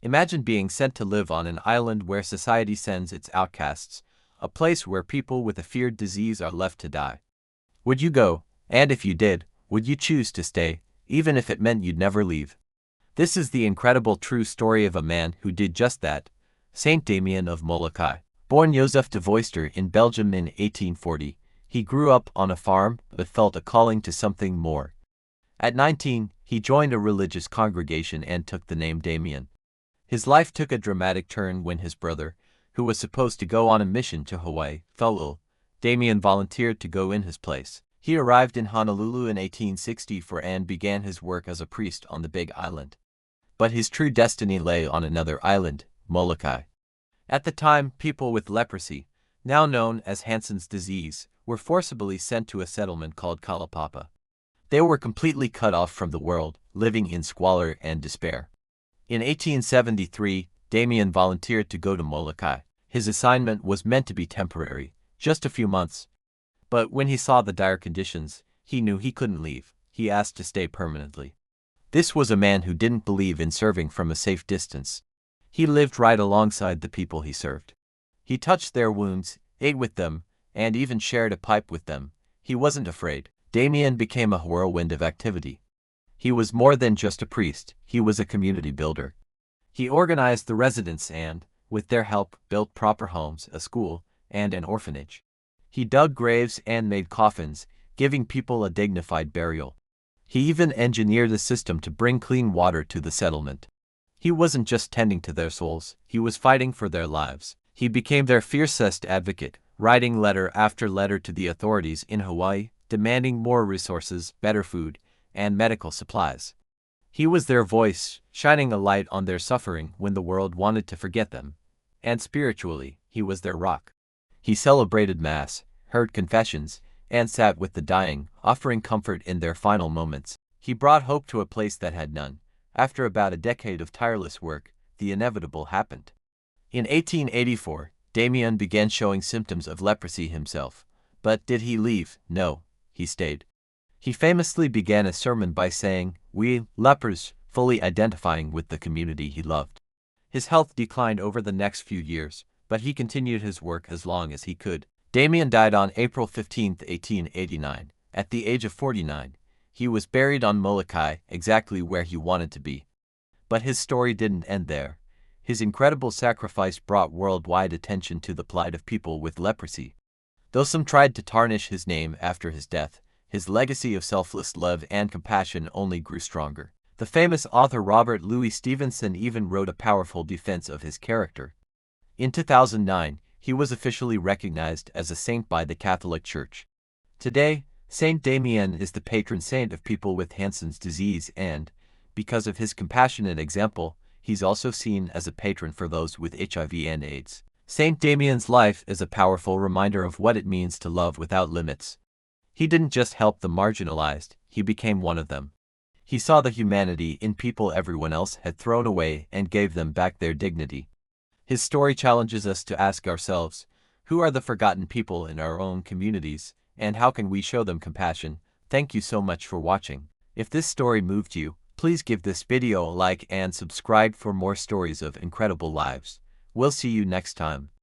Imagine being sent to live on an island where society sends its outcasts, a place where people with a feared disease are left to die. Would you go? And if you did, would you choose to stay, even if it meant you'd never leave? This is the incredible true story of a man who did just that, Saint Damien of Molokai. Born Joseph de Voister in Belgium in 1840, he grew up on a farm but felt a calling to something more. At 19, he joined a religious congregation and took the name Damien. His life took a dramatic turn when his brother, who was supposed to go on a mission to Hawaii, fell ill. Damien volunteered to go in his place. He arrived in Honolulu in 1864 and began his work as a priest on the Big Island. But his true destiny lay on another island, Molokai. At the time, people with leprosy, now known as Hansen's disease, were forcibly sent to a settlement called Kalapapa. They were completely cut off from the world, living in squalor and despair. In 1873, Damien volunteered to go to Molokai. His assignment was meant to be temporary, just a few months. But when he saw the dire conditions, he knew he couldn't leave. He asked to stay permanently. This was a man who didn't believe in serving from a safe distance. He lived right alongside the people he served. He touched their wounds, ate with them, and even shared a pipe with them. He wasn't afraid. Damien became a whirlwind of activity. He was more than just a priest, he was a community builder. He organized the residents and, with their help, built proper homes, a school, and an orphanage. He dug graves and made coffins, giving people a dignified burial. He even engineered a system to bring clean water to the settlement. He wasn't just tending to their souls, he was fighting for their lives. He became their fiercest advocate, writing letter after letter to the authorities in Hawaii, demanding more resources, better food, and medical supplies. He was their voice, shining a light on their suffering when the world wanted to forget them. And spiritually, he was their rock. He celebrated Mass, heard confessions, and sat with the dying, offering comfort in their final moments. He brought hope to a place that had none. After about a decade of tireless work, the inevitable happened. In 1884, Damien began showing symptoms of leprosy himself. But did he leave? No, he stayed. He famously began a sermon by saying, "We, lepers," fully identifying with the community he loved. His health declined over the next few years, but he continued his work as long as he could. Damien died on April 15, 1889, at the age of 49. He was buried on Molokai, exactly where he wanted to be. But his story didn't end there. His incredible sacrifice brought worldwide attention to the plight of people with leprosy. Though some tried to tarnish his name after his death, his legacy of selfless love and compassion only grew stronger. The famous author Robert Louis Stevenson even wrote a powerful defense of his character. In 2009, he was officially recognized as a saint by the Catholic Church. Today, Saint Damien is the patron saint of people with Hansen's disease and, because of his compassionate example, he's also seen as a patron for those with HIV and AIDS. Saint Damien's life is a powerful reminder of what it means to love without limits. He didn't just help the marginalized, he became one of them. He saw the humanity in people everyone else had thrown away and gave them back their dignity. His story challenges us to ask ourselves, who are the forgotten people in our own communities, and how can we show them compassion? Thank you so much for watching. If this story moved you, please give this video a like and subscribe for more stories of incredible lives. We'll see you next time.